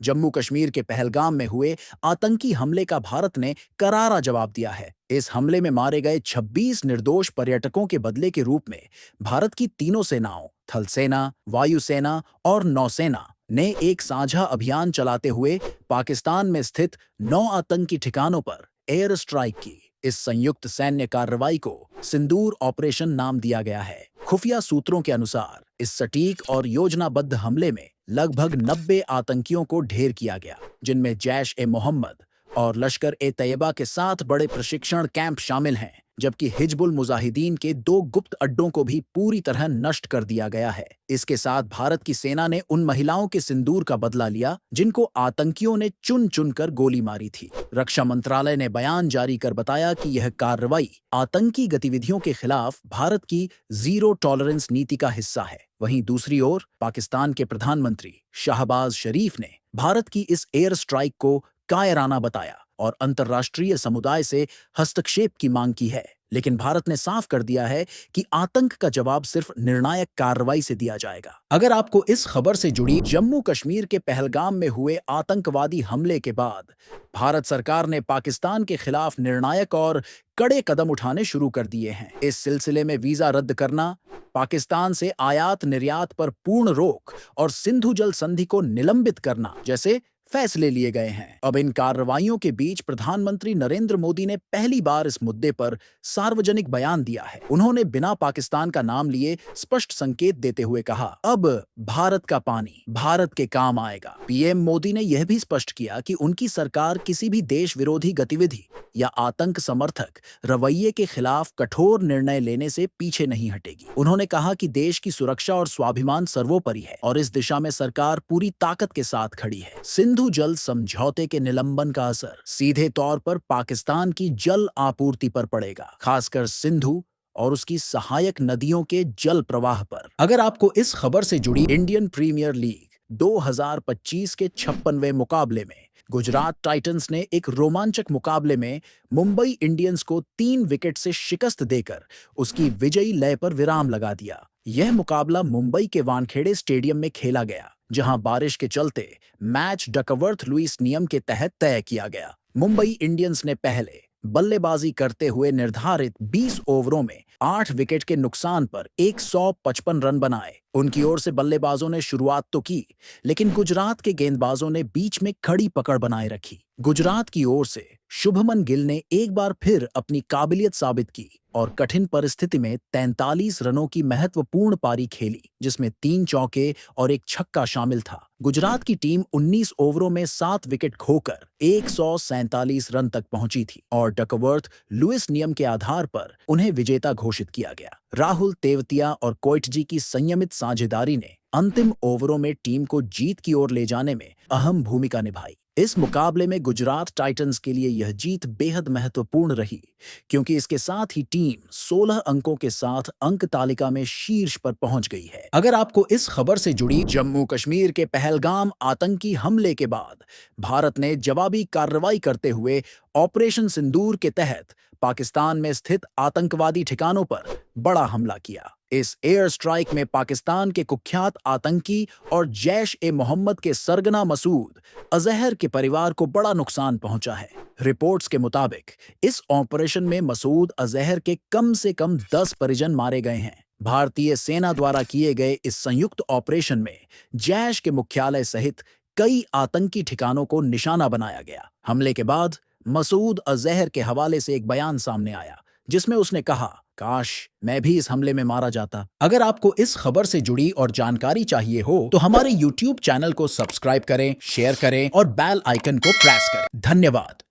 जम्मू कश्मीर के पहलगाम में हुए आतंकी हमले का भारत ने करारा जवाब दिया है। इस हमले में मारे गए 26 निर्दोष पर्यटकों के बदले के रूप में भारत की तीनों सेनाओं, थल सेना, वायुसेना और नौसेना ने एक साझा अभियान चलाते हुए पाकिस्तान में स्थित 9 आतंकी ठिकानों पर एयर स्ट्राइक की। इस संयुक्त सैन्य कार्रवाई को सिंदूर ऑपरेशन नाम दिया गया है। खुफिया सूत्रों के अनुसार इस सटीक और योजनाबद्ध हमले में लगभग 90 आतंकियों को ढेर किया गया, जिनमें जैश-ए-मोहम्मद और लश्कर-ए-तैयबा के 7 बड़े प्रशिक्षण कैंप शामिल हैं, जबकि हिजबुल मुजाहिदीन के 2 गुप्त अड्डों को भी पूरी तरह नष्ट कर दिया गया है। इसके साथ भारत की सेना ने उन महिलाओं के सिंदूर का बदला लिया जिनको आतंकियों ने चुन-चुन कर गोली मारी थी। रक्षा मंत्रालय ने बयान जारी कर बताया कि यह कार्रवाई आतंकी गतिविधियों के खिलाफ भारत की जीरो टॉलरेंस नीति का हिस्सा है। वहीं दूसरी ओर पाकिस्तान के प्रधानमंत्री शाहबाज शरीफ ने भारत की इस एयर स्ट्राइक को कायराना बताया और अंतर्राष्ट्रीय समुदाय से हस्तक्षेप की मांग की है। लेकिन भारत ने साफ कर दिया है कि आतंक का जवाब सिर्फ निर्णायक कार्रवाई से दिया जाएगा। अगर आपको इस खबर से जुड़ी जम्मू कश्मीर के पहलगाम में हुए आतंकवादी हमले के बाद भारत सरकार ने पाकिस्तान के खिलाफ निर्णायक और कड़े कदम उठाने शुरू कर दिए हैं। इस सिलसिले में वीजा रद्द करना, पाकिस्तान से आयात निर्यात पर पूर्ण रोक और सिंधु जल संधि को निलंबित करना जैसे फैसले लिए गए हैं। अब इन कार्रवाइयों के बीच प्रधानमंत्री नरेंद्र मोदी ने पहली बार इस मुद्दे पर सार्वजनिक बयान दिया है। उन्होंने बिना पाकिस्तान का नाम लिए स्पष्ट संकेत देते हुए कहा, अब भारत का पानी भारत के काम आएगा। पीएम मोदी ने यह भी स्पष्ट किया कि उनकी सरकार किसी भी देश विरोधी गतिविधि या आतंक समर्थक रवैये के खिलाफ कठोर निर्णय लेने से पीछे नहीं हटेगी। उन्होंने कहा कि देश की सुरक्षा और स्वाभिमान सर्वोपरि है और इस दिशा में सरकार पूरी ताकत के साथ खड़ी है। सिंधु जल समझौते के निलंबन का असर सीधे तौर पर पाकिस्तान की जल आपूर्ति पर पड़ेगा, खासकर सिंधु और उसकी सहायक नदियों के जल प्रवाह पर। अगर आपको इस खबर से जुड़ी इंडियन प्रीमियर लीग 2025 के 56वें मुकाबले में गुजरात टाइटंस ने एक रोमांचक मुकाबले में मुंबई इंडियंस को 3 विकेट से शिकस्त देकर उसकी विजयी लय पर विराम लगा दिया। यह मुकाबला मुंबई के वानखेड़े स्टेडियम में खेला गया, जहां बारिश के चलते मैच डकवर्थ लुईस नियम के तहत तय किया गया। मुंबई इंडियंस ने पहले बल्लेबाजी करते हुए निर्धारित 20 ओवरों में 8 विकेट के नुकसान पर 155 रन बनाए। उनकी ओर से बल्लेबाजों ने शुरुआत तो की, लेकिन गुजरात के गेंदबाजों ने बीच में खड़ी पकड़ बनाए रखी। गुजरात की ओर से शुभमन गिल ने एक बार फिर अपनी काबिलियत साबित की और कठिन परिस्थिति में 43 रनों की महत्वपूर्ण पारी खेली, जिसमें 3 चौके और 1 छक्का शामिल था। गुजरात की टीम 19 ओवरों में 7 विकेट खोकर 147 रन तक पहुंची थी और डकवर्थ लुईस नियम के आधार पर उन्हें विजेता घोषित किया गया। राहुल तेवतिया और कोइटजी की संयमित साझेदारी ने अंतिम ओवरों में टीम को जीत की ओर ले जाने में अहम भूमिका निभाई। इस मुकाबले में गुजरात टाइटंस के लिए यह जीत बेहद महत्वपूर्ण रही, क्योंकि इसके साथ ही टीम 16 अंकों के साथ अंक तालिका में शीर्ष पर पहुंच गई है। अगर आपको इस खबर से जुड़ी जम्मू कश्मीर के पहलगाम आतंकी हमले के बाद भारत ने जवाबी कार्रवाई करते हुए ऑपरेशन सिंदूर के तहत पाकिस्तान में स्थित आतंकवादी ठिकानों पर बड़ा हमला किया। इस एयर स्ट्राइक में पाकिस्तान के कुख्यात आतंकी और जैश-ए-मोहम्मद के सरगना मसूद अजहर के परिवार को बड़ा नुकसान पहुंचा है। रिपोर्ट्स के मुताबिक इस ऑपरेशन में मसूद अजहर के कम से कम 10 परिजन मारे गए हैं। भारतीय सेना द्वारा किए गए इस संयुक्त ऑपरेशन में जैश के मुख्यालय सहित कई आतंकी ठिकानों को निशाना बनाया गया। हमले के बाद मसूद अजहर के हवाले से एक बयान सामने आया, जिसमें उसने कहा, काश मैं भी इस हमले में मारा जाता। अगर आपको इस खबर से जुड़ी और जानकारी चाहिए हो तो हमारे YouTube चैनल को सब्सक्राइब करें, शेयर करें और बेल आइकन को प्रेस करें। धन्यवाद।